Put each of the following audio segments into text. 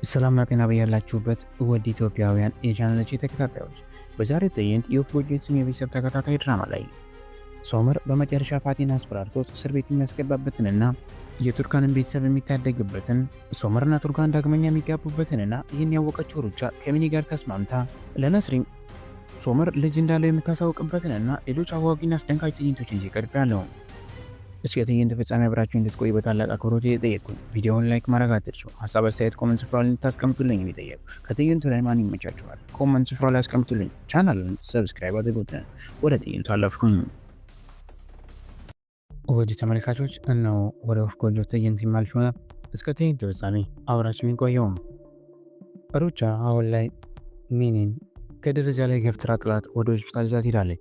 ሰላምና ጤና በያላችሁበት ውድ ኢትዮጵያውያን የቻናላችን ተከታታዮች፣ በዛሬው ትዕይንት የወፍ ጎጆ የተሰኘ የቤተሰብ ተከታታይ ድራማ ላይ ሶመር በመጨረሻ ፋቲን አስፈራርቶት እስር ቤት የሚያስገባበትንና የቱርካንን ቤተሰብ የሚታደግበትን ሶመርና ቱርካን ዳግመኛ የሚጋቡበትንና ይህን ያወቀችው ሩቻ ከሚኒ ጋር ተስማምታ ለነስሪን ሶመር ልጅ እንዳለው የምታሳውቅበትንና ሌሎች አጓጊና አስደንጋጭ ትዕይንቶችን ይዤ ቀርቤያለሁ። እስከ ትዕይንቱ ፍጻሜ አብራችሁ እንድትቆዩ በታላቅ አክብሮት እየጠየቅኩኝ ቪዲዮውን ላይክ ማድረግ አትርሱ። ሀሳብ አስተያየት ኮመንት ስፍራው ላይ እንድታስቀምጡልኝ እየጠየቅኩ ከትዕይንቱ ላይ ማን ይመቻችኋል ኮመንት ስፍራው ላይ አስቀምጡልኝ። ቻናሉን ሰብስክራይብ አድርጉት። ወደ ትዕይንቱ አለፍኩኝ። ውድ ተመልካቾች እነሆ ወደ ወፍ ጎጆ ትዕይንት የማልፍ ይሆናል። እስከ ትዕይንቱ ፍጻሜ አብራችሁን ቆዩ። ሩቻ አሁን ላይ ሚኒን ከደረጃ ላይ ገፍትራ ጥላት ወደ ሆስፒታል ይዛት ሄዳለች።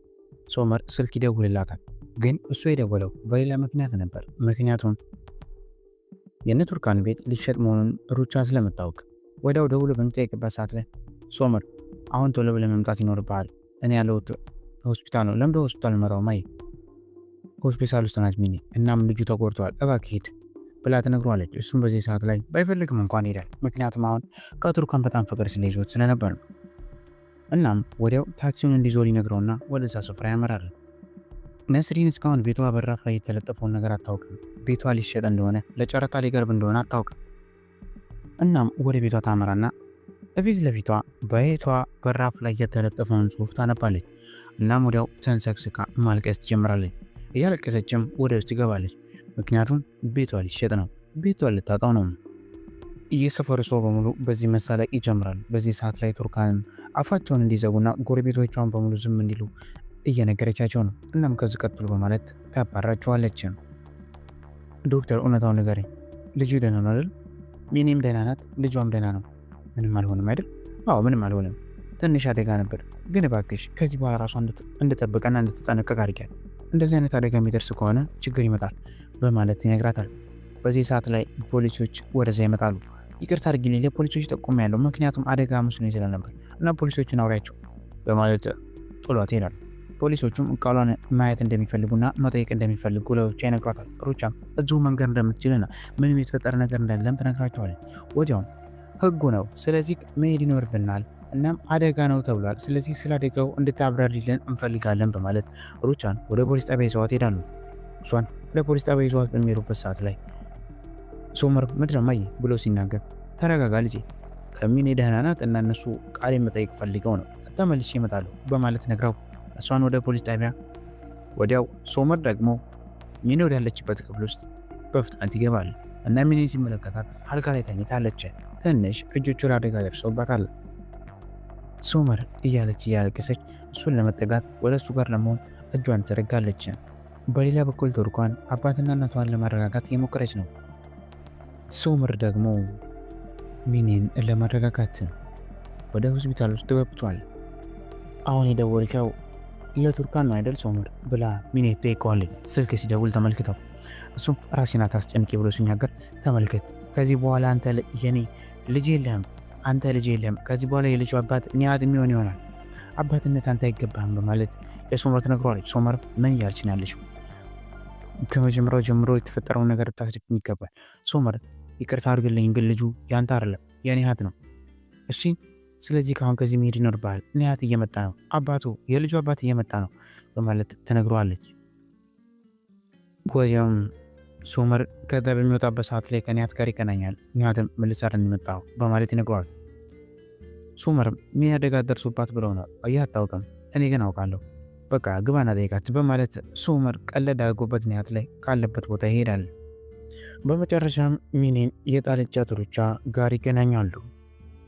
ሶመር ስልክ ይደውልላታል፣ ግን እሱ የደወለው በሌላ ምክንያት ነበር። ምክንያቱም የነ ቱርካን ቤት ሊሸጥ መሆኑን ሩቻ ስለምታውቅ ወዲያው ደውሎ በሚጠይቅበት ሰዓት ላይ ሶመር አሁን ቶሎ ብለህ መምጣት ይኖርብሃል፣ እኔ ያለሁት ሆስፒታል ነው። ለምደ ሆስፒታል መራው ማይ ሆስፒታል ውስጥ ናት ሚኒ፣ እናም ልጁ ተጎድቷል፣ እባክህ ሂድ ብላ ትነግሯለች። እሱም በዚህ ሰዓት ላይ ባይፈልግም እንኳን ሄዳል። ምክንያቱም አሁን ከቱርካን በጣም ፍቅር ስለይዞት ስለነበር ነው። እናም ወዲያው ታክሲውን እንዲዞር ይነግረውና ወደዛ ስፍራ ያመራል። ነስሪን እስካሁን ቤቷ በራፍ ላይ የተለጠፈውን ነገር አታውቅም። ቤቷ ሊሸጥ እንደሆነ ለጨረታ ሊቀርብ እንደሆነ አታውቅም። እናም ወደ ቤቷ ታመራና እፊት ለፊቷ በቤቷ በራፍ ላይ የተለጠፈውን ጽሑፍ ታነባለች። እናም ወዲያው ተንሰክስካ ማልቀስ ትጀምራለች። እያለቀሰችም ወደ ውስጥ ትገባለች። ምክንያቱም ቤቷ ሊሸጥ ነው፣ ቤቷ ልታጣው ነው። የሰፈሩ ሰው በሙሉ በዚህ መሳለቅ ይጀምራል። በዚህ ሰዓት ላይ ቱርካንም አፋቸውን እንዲዘጉና ጎረቤቶቿን በሙሉ ዝም እንዲሉ እየነገረቻቸው ነው። እናም ከዚህ ቀጥሎ በማለት ታባራቸዋለች። ዶክተር እውነታውን ንገረኝ፣ ልጁ ደህና ነው አይደል? ሚኒም ደህና ናት፣ ልጇም ደህና ነው። ምንም አልሆንም አይደል? አዎ ምንም አልሆንም፣ ትንሽ አደጋ ነበር፣ ግን እባክሽ ከዚህ በኋላ ራሷ እንድጠብቀና እንድትጠነቀቅ አድርጊያት። እንደዚህ አይነት አደጋ የሚደርስ ከሆነ ችግር ይመጣል በማለት ይነግራታል። በዚህ ሰዓት ላይ ፖሊሶች ወደዛ ይመጣሉ። ይቅርታ አድርጊልኝ፣ ለፖሊሶች ጠቁም ያለው ምክንያቱም አደጋ መስሎኝ ስለነበር እና ፖሊሶችን አውሪያቸው በማለት ጥሏት ይሄዳል። ፖሊሶቹም ቃሏን ማየት እንደሚፈልጉና መጠየቅ እንደሚፈልጉ ለሩቻ ይነግሯታል። ሩቻም እዚሁ መንገድ እንደምትችልና ምንም የተፈጠረ ነገር እንደሌለም ትነግራቸዋለች። ወዲያውም ህጉ ነው፣ ስለዚህ መሄድ ይኖርብናል፣ እናም አደጋ ነው ተብሏል፣ ስለዚህ ስለ አደጋው እንድታብራሪልን እንፈልጋለን በማለት ሩቻን ወደ ፖሊስ ጣቢያ ይዘዋት ይሄዳሉ። እሷን ወደ ፖሊስ ጣቢያ ይዘዋት በሚሄዱበት ሰዓት ላይ ሶመር ምድረማይ ብሎ ሲናገር ተረጋጋ ልጄ፣ ከሚኔ ደህና ናት እና እነሱ ቃል መጠየቅ ፈልገው ነው፣ ተመልሼ እመጣለሁ በማለት ነግራው እሷን ወደ ፖሊስ ጣቢያ ወዲያው ሶመር ደግሞ ሚኔ ወዳለችበት ክፍል ውስጥ በፍጥነት ይገባል እና ሚኔ ሲመለከታት አልጋ ላይ ተኝታለች። ትንሽ እጆቿ ላይ አደጋ ደርሶባታል። ሶመር እያለች እያለቀሰች እሱን ለመጠጋት ወደ እሱ ጋር ለመሆን እጇን ትዘረጋለች። በሌላ በኩል ቱርካን አባትና እናቷን ለማረጋጋት እየሞከረች ነው። ሶመር ደግሞ ሚኔን ለማረጋጋት ወደ ሆስፒታል ውስጥ ገብቷል። አሁን የደወልከው ለቱርካን ነው አይደል ሶመር ብላ ሚኔ ትጠይቀዋለች። ስልክ ሲደውል ተመልክተው እሱም ራሴን አታስጨንቂ ብሎ ሲናገር ተመልከት፣ ከዚህ በኋላ አንተ የኔ ልጅ የለህም፣ አንተ ልጅ የለህም፣ ከዚህ በኋላ የልጁ አባት ኒያት የሚሆን ይሆናል፣ አባትነት አንተ አይገባህም በማለት ለሶመር ትነግረዋለች። ሶመር ምን እያልሽ ነው ያለሽው? ከመጀመሪያው ጀምሮ የተፈጠረውን ነገር ልታስረዳኝ ይገባል። ሶመር ይቅርታ አድርግልኝ፣ ግን ልጁ ያንተ አይደለም የኔ እህት ነው። እሺ ስለዚህ ካሁን ከዚህ መሄድ ይኖርብሃል፣ ኒያት እየመጣ ነው፣ አባቱ የልጁ አባት እየመጣ ነው በማለት ትነግረዋለች። ወዲያውም ሶመር ከዛ በሚወጣበት ሰዓት ላይ ከኒያት ጋር ይገናኛል። ኒያትም መልሳር እንመጣው በማለት ይነግረዋል። ሶመር ምን አደጋ ደርሶባት ብለው ነው አታውቅም፣ እኔ ግን አውቃለሁ፣ በቃ ግባና ጠይቃት በማለት ሶመር ቀለድ አድርጎበት ኒያት ላይ ካለበት ቦታ ይሄዳል። በመጨረሻም ሚኔን የጣለቻት ሩቻ ጋር ይገናኛሉ።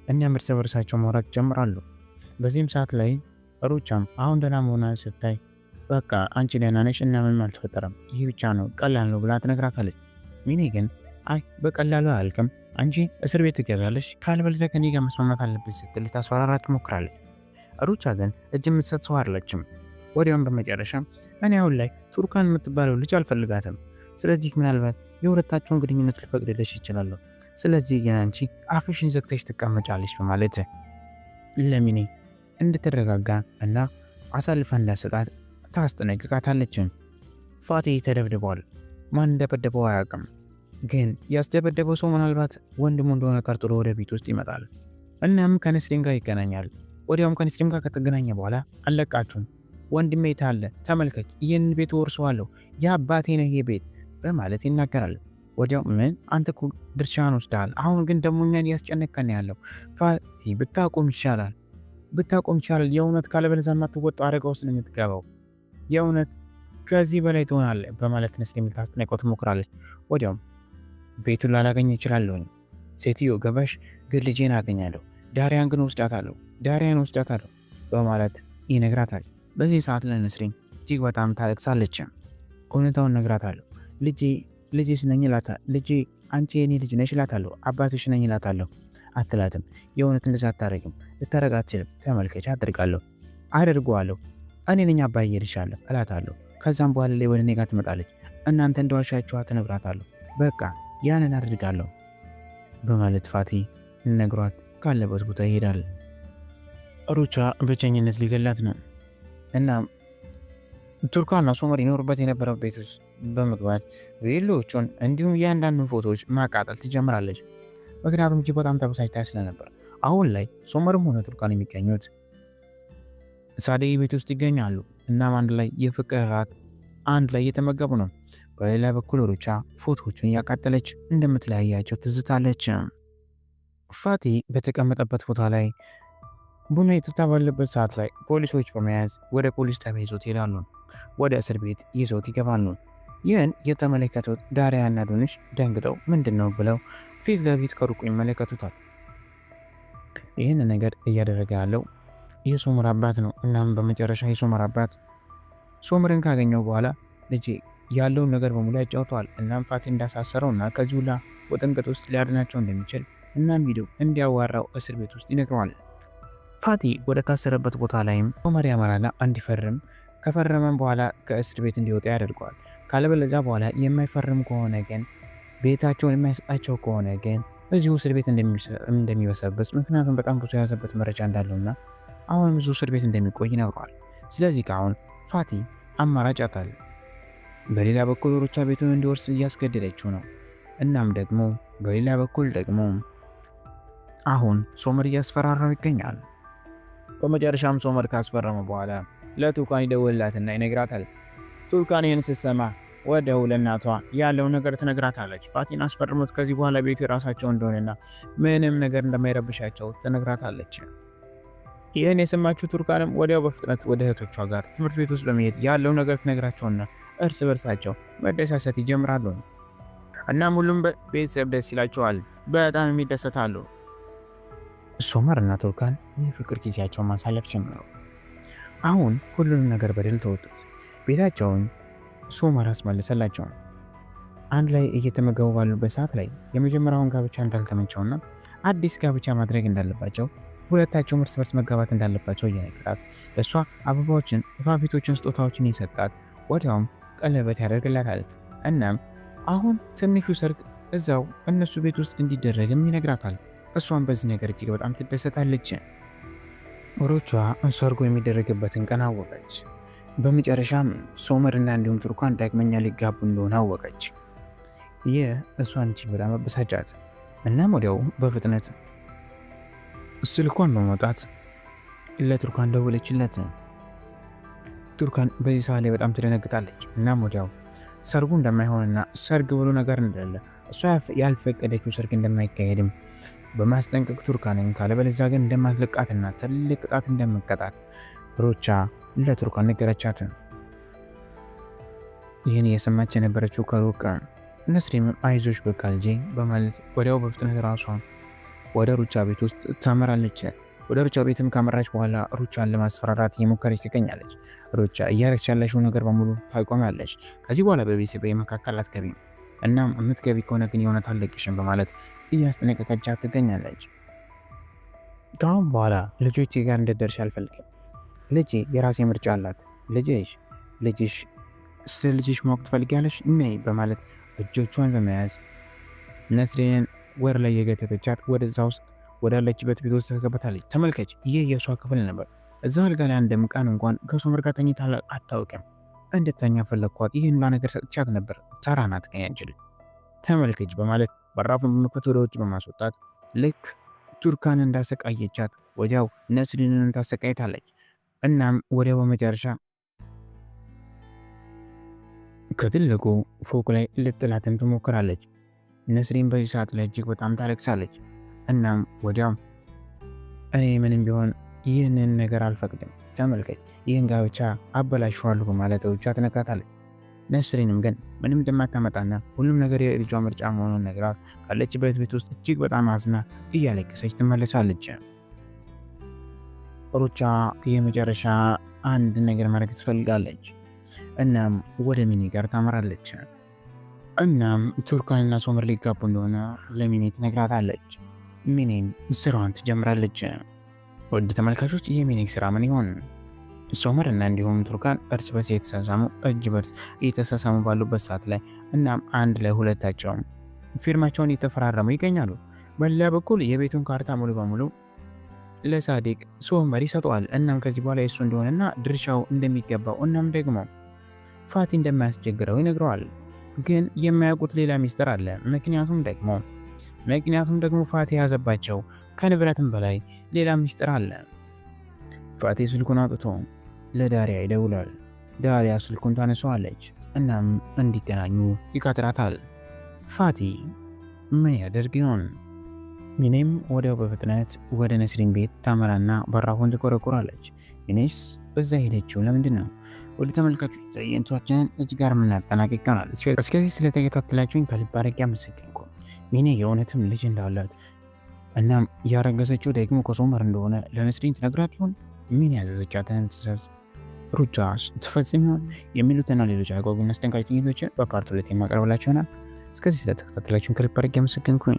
እኛም እርስ በርሳቸው ማውራት ጀምራሉ። በዚህም ሰዓት ላይ ሩቻም አሁን ደህና መሆኗን ስታይ በቃ አንቺ ደህና ነሽ እና ምንም አልተፈጠረም፣ ይህ ብቻ ነው ቀላል ነው ብላ ትነግራታለች። ሚኔ ግን አይ በቀላሉ አያልቅም፣ አንቺ እስር ቤት ትገቢያለሽ፣ ካልበለዚያ ከኔ ጋር መስማማት አለብሽ ስትል ታስፈራራት ትሞክራለች። ሩቻ ግን እጅ የምትሰጥ ሰው አይደለችም። ወዲያውም በመጨረሻ እኔ አሁን ላይ ቱርካን የምትባለው ልጅ አልፈልጋትም፣ ስለዚህ ምናልባት የሁለታቸውን ግንኙነት ልፈቅድልሽ ይችላለሁ፣ ስለዚህ ግን አንቺ አፍሽን ዘግተሽ ትቀመጫለሽ በማለት ለሚኔ እንድትረጋጋ እና አሳልፋ እንዳሰጣት ታስጠነቅቃታለች። ፋቲ ተደብድቧል፣ ማን እንደበደበው አያውቅም፣ ግን ያስደበደበው ሰው ምናልባት ወንድሙ እንደሆነ ጠርጥሮ ወደ ቤት ውስጥ ይመጣል። እናም ከነስሪን ጋር ይገናኛል። ወዲያውም ከነስሪን ጋር ከተገናኘ በኋላ አለቃችሁም ወንድሜ ታለ ተመልከች፣ ይህን ቤት ወርሰዋለሁ፣ የአባቴ ነው ይሄ ቤት በማለት ይናገራል። ወዲያው ምን አንተ እኮ ድርሻህን ወስደሃል፣ አሁን ግን ደግሞ እኛን እያስጨነቀን ያለው ፋቲ፣ ብታቆም ይሻላል የእውነት ካለበለዚያ የማትወጣው አደጋ ውስጥ ነው የምትገባው፣ የእውነት ከዚህ በላይ ትሆናለህ በማለት ነስሪን ልታስጠነቅቀው ትሞክራለች። ወዲያውም ቤቱን ላላገኝ እችላለሁ፣ ሴትዮ ገባሽ፣ ግን ልጄን አገኛለሁ፣ ዳሪያን ግን ወስዳታለሁ በማለት ይነግራታል። በዚህ ሰዓት ላይ ነስሪን እጅግ በጣም ታለቅሳለች። እውነታውን ነግራታለሁ፣ ልጄ ነኝ እላታለሁ፣ ልጄ አንቺ የኔ ልጅ ነሽ እላታለሁ፣ አባትሽ ነኝ እላታለሁ አትላትም። የእውነት እንደዛ አታረግም፣ ልታረግ አትችልም። ተመልከች፣ አደርገዋለሁ፣ እኔ ነኝ አባዬ እልሻለሁ እላታለሁ። ከዛም በኋላ ላይ ወደ እኔ ጋር ትመጣለች፣ እናንተ እንደዋሻችኋት እነግራታለሁ፣ በቃ ያንን አድርጋለሁ በማለት ፋቲ ነግሯት ካለበት ቦታ ይሄዳል። ሩቻ ብቸኝነት ሊገላት ነው። እናም ቱርካንና ሶመር ይኖሩበት የነበረው ቤት ውስጥ በመግባት ቪዲዮዎቹን እንዲሁም እያንዳንዱን ፎቶዎች ማቃጠል ትጀምራለች። ምክንያቱም እጅግ በጣም ተበሳጭታ ስለነበር። አሁን ላይ ሶመርም ሆነ ቱርካን የሚገኙት ሳዴ ቤት ውስጥ ይገኛሉ። እናም አንድ ላይ የፍቅር እራት አንድ ላይ እየተመገቡ ነው። በሌላ በኩል ሩቻ ፎቶዎቹን እያቃጠለች እንደምትለያያቸው ትዝታለች። ፋቲ በተቀመጠበት ቦታ ላይ ቡና የጠጣ ባለበት ሰዓት ላይ ፖሊሶች በመያዝ ወደ ፖሊስ ጣቢያ ይዞት ይሄዳሉ። ወደ እስር ቤት ይዞት ይገባሉ። ይህን የተመለከቱት ዳሪያና ዶንሽ ደንግጠው ምንድነው ብለው ፊት ለፊት ከሩቁ ይመለከቱታል። ይህን ነገር እያደረገ ያለው የሶመር አባት ነው። እናም በመጨረሻ የሶመር አባት ሶመርን ካገኘው በኋላ ልጄ ያለውን ነገር በሙሉ ያጫውተዋል። እናም ፋቲ እንዳሳሰረውና ከዚህ ሁላ ወጥንቅጥ ውስጥ ሊያድናቸው እንደሚችል እናም ቪዲዮ እንዲያዋራው እስር ቤት ውስጥ ይነግረዋል። ፋቲ ወደ ካሰረበት ቦታ ላይም ሶመር ያመራና እንዲፈርም ከፈረመም በኋላ ከእስር ቤት እንዲወጣ ያደርገዋል። ካለበለዚያ በኋላ የማይፈርም ከሆነ ግን ቤታቸውን የማይሰጣቸው ከሆነ ግን እዚሁ እስር ቤት እንደሚበሰብስ ምክንያቱም በጣም ብዙ የያዘበት መረጃ እንዳለውና አሁንም ብዙ እስር ቤት እንደሚቆይ ይነግረዋል። ስለዚህ ከአሁን ፋቲ አማራጭ ያጣል። በሌላ በኩል ሩቻ ቤቱን እንዲወርስ እያስገደደችው ነው። እናም ደግሞ በሌላ በኩል ደግሞ አሁን ሶመር እያስፈራራው ይገኛል። በመጨረሻም ሶመር ካስፈረመ በኋላ ለቱርካን ይደውልላትና ይነግራታል። ቱርካን ይህን ስትሰማ ወዲያው ለእናቷ ያለው ነገር ትነግራታለች። ፋቲን አስፈርሙት፣ ከዚህ በኋላ ቤቱ የራሳቸው እንደሆነና ምንም ነገር እንደማይረብሻቸው ትነግራታለች። ይህን የሰማችው ቱርካንም ወዲያው በፍጥነት ወደ እህቶቿ ጋር ትምህርት ቤት ውስጥ በመሄድ ያለው ነገር ትነግራቸውና እርስ በርሳቸው መደሳሰት ይጀምራሉ። እናም ሁሉም ቤተሰብ ደስ ይላቸዋል፣ በጣም የሚደሰታሉ። ሶመር እና ቱርካን የፍቅር ጊዜያቸውን ማሳለፍ ጀመሩ። አሁን ሁሉንም ነገር በድል ተወጡት። ቤታቸውን ሶመር አስመለሰላቸው። አንድ ላይ እየተመገቡ ባሉበት ሰዓት ላይ የመጀመሪያውን ጋብቻ እንዳልተመቸውና አዲስ ጋብቻ ማድረግ እንዳለባቸው ሁለታቸው እርስ በርስ መጋባት እንዳለባቸው እየነገራት እሷ አበባዎችን፣ ፋፊቶችን፣ ስጦታዎችን እየሰጣት ወዲያውም ቀለበት ያደርግላታል። እናም አሁን ትንሹ ሰርግ እዛው እነሱ ቤት ውስጥ እንዲደረግም ይነግራታል። እሷን በዚህ ነገር እጅግ በጣም ትደሰታለች። ሩቻ ሰርጉ የሚደረግበትን ቀን አወቀች። በመጨረሻም ሶመርና እንዲሁም ቱርካን ዳግመኛ ሊጋቡ እንደሆነ አወቀች። ይህ እሷን እጅግ በጣም አበሳጫት። እናም ወዲያው በፍጥነት ስልኳን በማውጣት ለቱርካን ደወለችለት። ቱርካን በዚህ ሰዓት ላይ በጣም ትደነግጣለች። እናም ወዲያው ሰርጉ እንደማይሆንና ሰርግ ብሎ ነገር እንደሌለ እሷ ያልፈቀደችው ሰርግ እንደማይካሄድም በማስጠንቀቅ ቱርካንን ካለበለዚያ ግን እንደማትለቃትና ትልቅ ቅጣት እንደምትቀጣት ሩቻ ለቱርካን ነገረቻት። ይህን የሰማች የነበረችው ከሩቅ ነስሪም አይዞሽ በቃ ልጄ በማለት ወዲያው በፍጥነት ራሷን ወደ ሩቻ ቤት ውስጥ ታመራለች። ወደ ሩቻ ቤትም ካመራች በኋላ ሩቻን ለማስፈራራት እየሞከረች ትገኛለች። ሩቻ እያረግች ያለሽው ነገር በሙሉ ታቆሚያለሽ፣ ከዚህ በኋላ በቤተሰቤ መካከል አትገቢም፣ እናም የምትገቢ ከሆነ ግን የሆነ ታለቅሽም በማለት እያስጠነቀቀቻት ትገኛለች። ከአሁን በኋላ ልጆቼ ጋር እንድትደርሽ አልፈልግም፣ ልጄ የራሴ ምርጫ አላት፣ ልጅሽ ስለ ልጅሽ ማወቅ ትፈልጊያለሽ ነይ በማለት እጆቿን በመያዝ ነስሪንን ወር ላይ የገተተቻት ወደዛ ውስጥ ወዳለችበት ቤት ውስጥ ተገባታለች። ተመልከች፣ ይህ የሷ ክፍል ነበር። እዛ አልጋ ላይ አንድም ቀን እንኳን ከሶመር ጋር ተኝታ አታውቅም። እንድተኛ ፈለግኳት፣ ይህን ነገር ሰጥቻት ነበር። ተራ ናት፣ ተመልከች በማለት በራፉን በመክፈት ወደ ውጭ በማስወጣት ልክ ቱርካን እንዳሰቃየቻት ወዲያው ነስሪንን ታሰቃይታለች። እናም ወዲያው በመጨረሻ ከትልቁ ፎቅ ላይ ልጥላትን ትሞክራለች። ነስሪን በዚህ ሰዓት ላይ እጅግ በጣም ታለቅሳለች። እናም ወዲያው እኔ ምንም ቢሆን ይህንን ነገር አልፈቅድም፣ ተመልከች ይህን ጋብቻ አበላሽዋለሁ በማለት ውጫ ትነግራታለች። ነስሪንም ግን ምንም እንደማታመጣና ሁሉም ነገር የልጇ ምርጫ መሆኑን ነግራት ካለችበት ቤት ውስጥ እጅግ በጣም አዝና እያለቀሰች ትመለሳለች። ሩቻ የመጨረሻ አንድ ነገር ማድረግ ትፈልጋለች። እናም ወደ ሚኒ ጋር ታመራለች። እናም ቱርካንና ሶመር ሊጋቡ እንደሆነ ለሚኒ ትነግራታለች። ሚኒም ስራዋን ትጀምራለች። ውድ ተመልካቾች የሚኒ ስራ ምን ይሆን? ሶመር እና እንዲሁም ቱርካን እርስ በርስ የተሳሳሙ እጅ በርስ እየተሳሳሙ ባሉበት ሰዓት ላይ እናም አንድ ላይ ሁለታቸውም ፊርማቸውን እየተፈራረሙ ይገኛሉ። በሌላ በኩል የቤቱን ካርታ ሙሉ በሙሉ ለሳዲቅ ሶመር ይሰጠዋል። እናም ከዚህ በኋላ የሱ እንደሆነና ድርሻው እንደሚገባው እናም ደግሞ ፋቲ እንደማያስቸግረው ይነግረዋል። ግን የማያውቁት ሌላ ሚስጥር አለ። ምክንያቱም ደግሞ ፋቲ የያዘባቸው ከንብረትም በላይ ሌላ ሚስጥር አለ። ፋቲ ስልኩን አውጥቶ ለዳሪያ ይደውላል። ዳሪያ ስልኩን ታነሳዋለች። እናም እንዲገናኙ ይቀጥራታል። ፋቲ ምን ያደርግ ይሆን? ሚኔም ወዲያው በፍጥነት ወደ ነስሪን ቤት ታመራና በራፉን ትቆረቁራለች። ሚኔስ በዛ ሄደችው ለምንድን ነው? ወደ ተመልካቾች ትዕይንቶቻችንን እዚህ ጋር የምናጠናቅቅ ይሆናል። እስከዚህ ስለተከታተላችሁኝ ከልብ አድርጌ አመሰግናለሁ። ሚኔ የእውነትም ልጅ እንዳላት እናም ያረገዘችው ደግሞ ከሶመር እንደሆነ ለነስሪን ትነግራት ይሆን? ሚኔ ያዘዘቻትን ትዕዛዝ ሩቻ ትፈጽም ይሆን? የሚሉትና ሌሎች አጓጊና አስደንጋጭ ትዕይንቶችን በፓርት 2 የማቀርብላችሁ ይሆናል። እስከዚህ ስለተከታተላችሁኝ ከልብ አድርጌ አመሰግናለሁ።